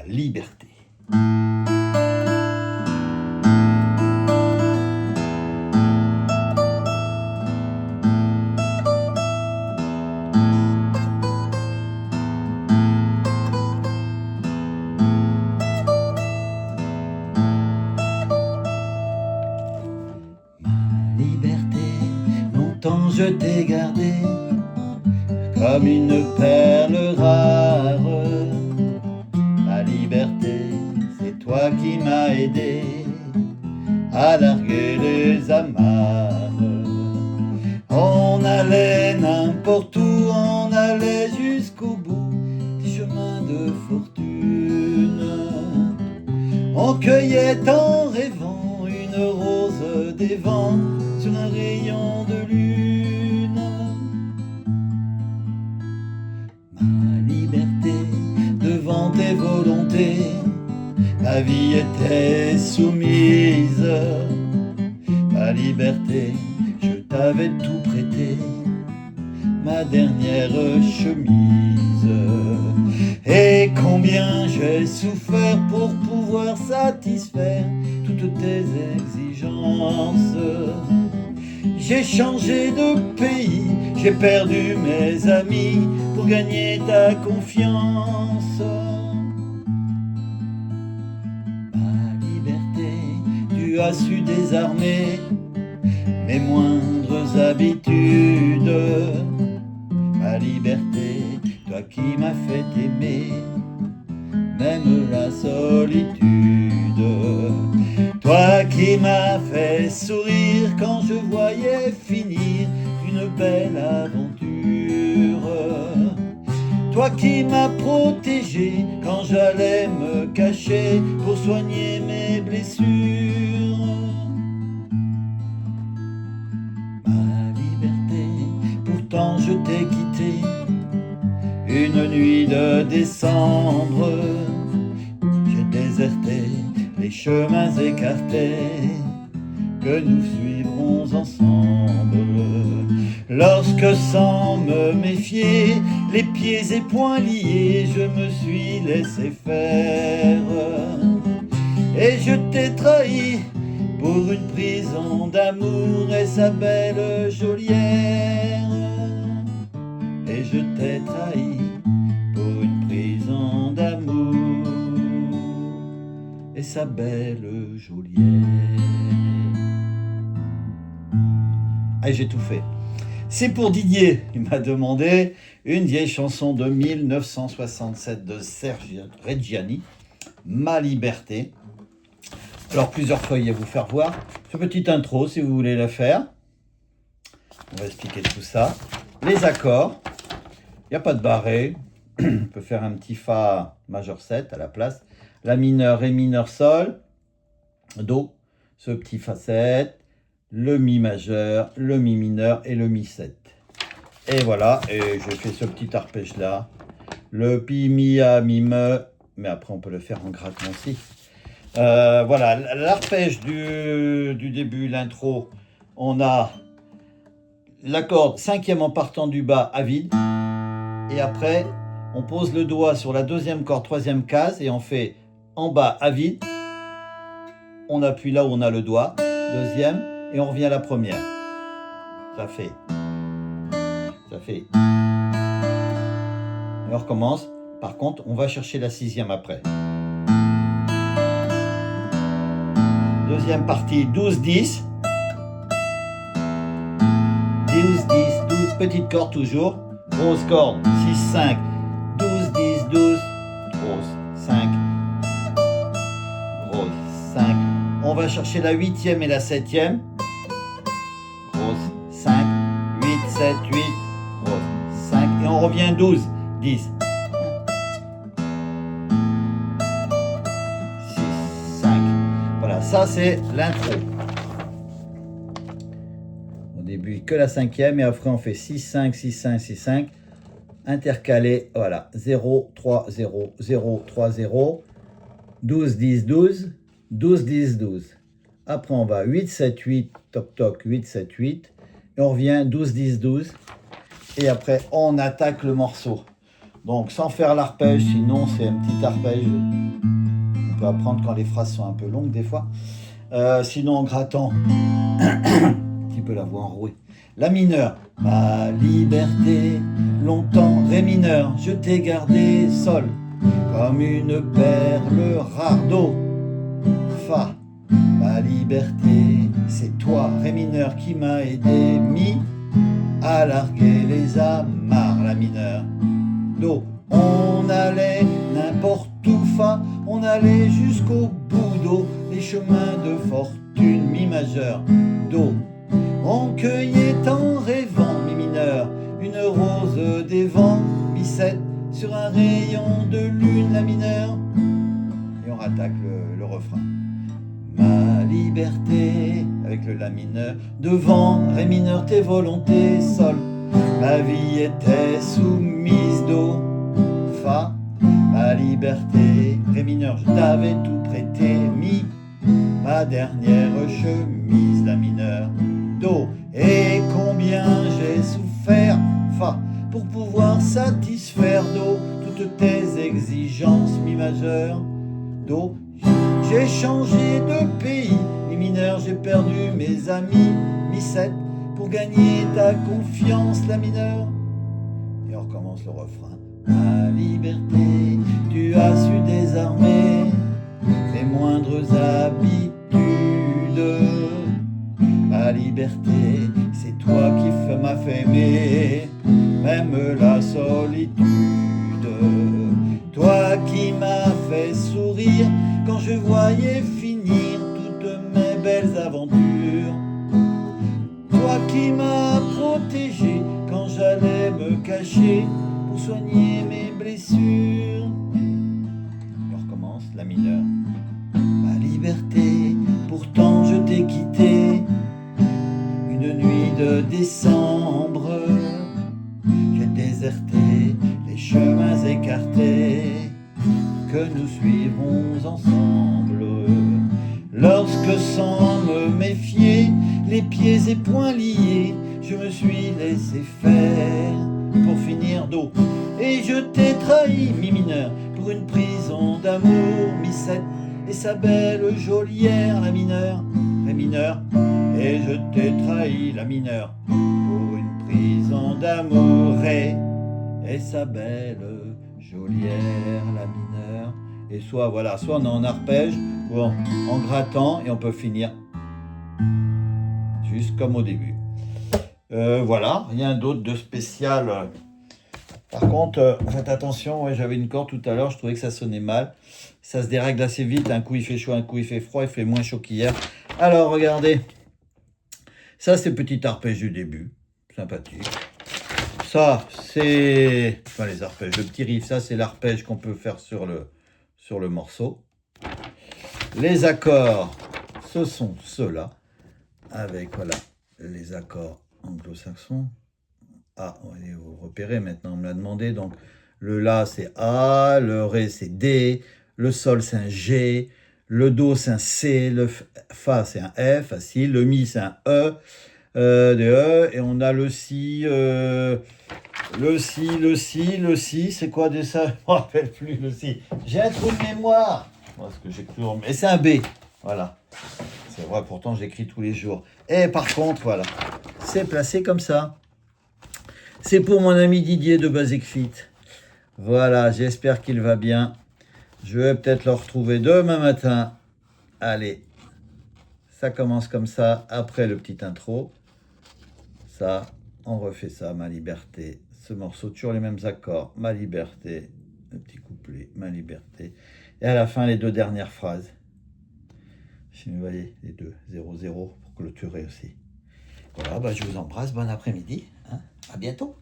liberté. Longtemps je t'ai gardé comme une perle rare. Ma liberté, c'est toi qui m'as aidé à larguer les amarres. On allait n'importe où, on allait jusqu'au bout des chemins de fortune. On cueillait en rêvant une rose des vents sur un rayon de lune. Ma liberté devant tes volontés, ma vie était soumise. Ma liberté, je t'avais tout prêté, ma dernière chemise. Et combien j'ai souffert pour pouvoir satisfaire toutes tes exigences. J'ai changé de pays, j'ai perdu mes amis pour gagner ta confiance. Ma liberté, tu as su désarmer mes moindres habitudes. Ma liberté, toi qui m'as fait aimer même la solitude. Toi qui m'as fait sourire quand je voyais finir une belle aventure. Toi qui m'as protégé quand j'allais me cacher pour soigner mes blessures. Ma liberté, pourtant je t'ai quitté une nuit de décembre. J'ai déserté les chemins écartés que nous suivrons ensemble. Lorsque sans me méfier, les pieds et poings liés, je me suis laissé faire. Et je t'ai trahi pour une prison d'amour et sa belle geôlière. Et je t'ai trahi pour une prison d'amour et sa belle geôlière. Ah, j'ai tout fait. C'est pour Didier, il m'a demandé une vieille chanson de 1967 de Serge Reggiani, Ma liberté. Alors plusieurs feuilles à vous faire voir. Ce petite intro si vous voulez la faire. On va expliquer tout ça. Les accords. Il n'y a pas de barré. On peut faire un petit Fa majeur 7 à la place. La mineur, Ré mineur, Sol, Do, ce petit Fa 7, le Mi majeur, le Mi mineur et le Mi 7. Et voilà, et je fais ce petit arpège là. Le Pi, Mi, A, Mi, Me, mais après on peut le faire en grattement aussi. Voilà, l'arpège du début, l'intro, on a la corde cinquième en partant du bas à vide. Et après, on pose le doigt sur la deuxième corde, troisième case, et on fait en bas à vide. On appuie là où on a le doigt, deuxième, et on revient à la première. Ça fait. Et on recommence. Par contre, on va chercher la sixième après. Deuxième partie, 12, 10. 12, 10, 12, petite corde toujours. Grosse corde, 6, 5. 12, 10, 12. Grosse, 5. Grosse, 5. On va chercher la huitième et la septième. Grosse, 5. 8, 7, 8. Grosse, 5. Et on revient 12, 10. 6, 5. Voilà, ça c'est l'intro. Au début que la cinquième et après on fait 6, 5, 6, 5, 6, 5. Intercalé, voilà, 0, 3, 0, 0, 3, 0. 12, 10, 12. 12, 10, 12. Après on va 8, 7, 8. Toc, toc, 8, 7, 8. Et on revient 12, 10, 12. Et après on attaque le morceau. Donc sans faire l'arpège, sinon c'est un petit arpège. On peut apprendre quand les phrases sont un peu longues des fois. Sinon en grattant, un petit peu la voix enrouée. La mineure, ma liberté, longtemps ré mineur, je t'ai gardé sol, comme une perle rare d'eau. Fa, ma liberté, c'est toi, ré mineur, qui m'a aidé, mi, à larguer les amarres, la mineure. Do, on allait n'importe où, fa, on allait jusqu'au bout d'eau, les chemins de fortune, mi majeur. Do, on cueillait en rêvant, mi mineur, une rose des vents, mi 7, sur un rayon de lune, la mineure. Et on rattaque le refrain. Ma liberté, avec le la mineur, devant ré mineur, tes volontés, sol. Ma vie était soumise, do, fa, ma liberté, ré mineur, je t'avais tout prêté, mi, ma dernière chemise, la mineure, do, et combien j'ai souffert, fa, pour pouvoir satisfaire, do, toutes tes exigences, mi majeur, do, j'ai changé de pays, mi mineur, j'ai perdu mes amis, mi 7, pour gagner ta confiance, la mineure. Et on recommence le refrain. Ma liberté, tu as su désarmer mes moindres habitudes. Ma liberté, c'est toi qui m'as fait aimer, même la solitude. Toi qui m'as fait sourire quand je voyais finir toutes mes belles aventures. Toi qui m'as protégé quand j'allais me cacher pour soigner mes blessures. Et on recommence, la mineure. Ma liberté, pourtant je t'ai quitté une nuit de décembre. J'ai déserté les chemins écartés que nous suivrons ensemble. Lorsque sans me méfier, les pieds et poings liés, je me suis laissé faire pour finir d'eau. Et je t'ai trahi, mi mineur, pour une prison d'amour, mi 7, et sa belle geôlière, la mineure, ré mineur. Et je t'ai trahi, la mineure, pour une prison d'amour, ré, et sa belle geôlière, la mineure. Et soit voilà, soit on est en arpège ou en grattant, et on peut finir juste comme au début. Voilà, rien d'autre de spécial. Par contre, faites attention, ouais, j'avais une corde tout à l'heure, je trouvais que ça sonnait mal. Ça se dérègle assez vite, un coup il fait chaud, un coup il fait froid, il fait moins chaud qu'hier. Alors regardez, ça c'est petit arpège du début, sympathique. Ça c'est, enfin les arpèges, le petit riff, ça c'est l'arpège qu'on peut faire sur le morceau. Les accords, ce sont ceux-là, avec voilà les accords anglo-saxons. Ah, vous repérez maintenant, on me l'a demandé. Donc, le La, c'est A, le Ré, c'est D, le Sol, c'est un G, le Do, c'est un C, le Fa, c'est un F, facile, le Mi, c'est un E, et on a le Si, le Si, c'est quoi de ça? Je ne me rappelle plus, le Si. J'ai un trou de mémoire. Parce que j'ai cru et c'est un B, voilà. C'est vrai, pourtant j'écris tous les jours. Et par contre, voilà, c'est placé comme ça. C'est pour mon ami Didier de Basic Fit. Voilà, j'espère qu'il va bien. Je vais peut-être le retrouver demain matin. Allez, ça commence comme ça, après le petit intro. Ça, on refait ça, ma liberté. Ce morceau, toujours les mêmes accords. Ma liberté, le petit couplet, ma liberté. Et à la fin, les deux dernières phrases. Vous voyez, les deux, 0-0, pour clôturer aussi. Voilà, bah, je vous embrasse, bon après-midi. Hein, à bientôt.